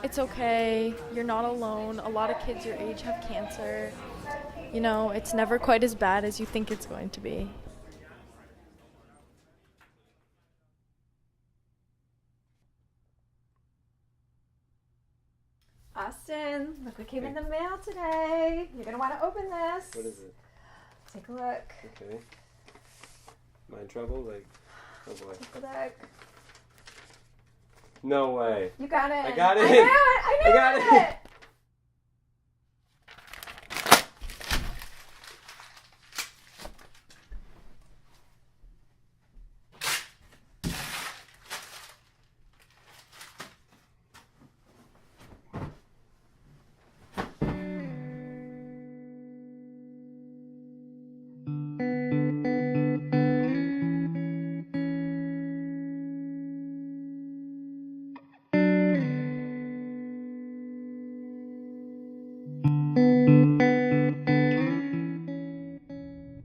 It's okay. You're not alone. A lot of kids your age have cancer. You know, it's never quite as bad as you think it's going to be. Austin, look what came in the mail today. You're going to want to open this. What is it? Take a look. Okay. Am I in trouble? Like, oh boy. Take a look. No way. You got it. I got it. I knew it. I knew I got it.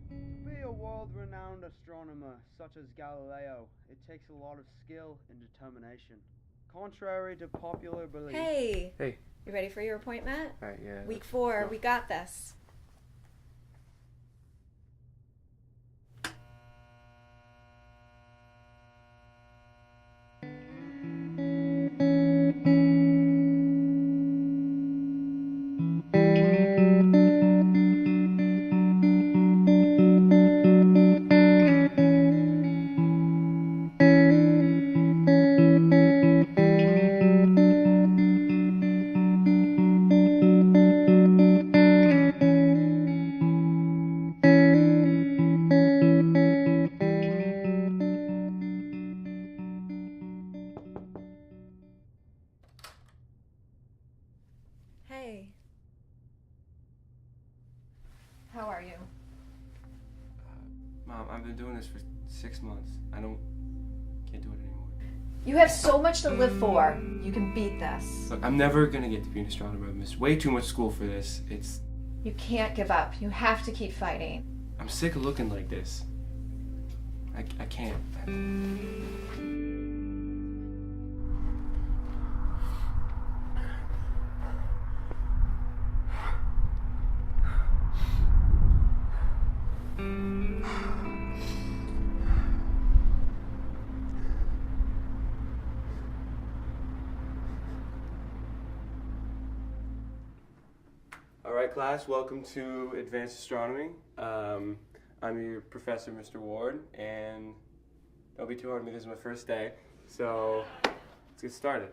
To be a world-renowned astronomer such as Galileo, it takes a lot of skill and determination. Contrary to popular belief. Hey. Hey. You ready for your appointment? Alright, yeah. Week 4. We got this. Hey. How are you? Mom, I've been doing this for 6 months. Can't do it anymore. You have so much to live for. You can beat this. Look, I'm never gonna get to be an astronomer. I've missed way too much school for this. You can't give up. You have to keep fighting. I'm sick of looking like this. I can't. Alright class, welcome to Advanced Astronomy. I'm your professor, Mr. Ward, and don't be too hard on me, this is my first day, so let's get started.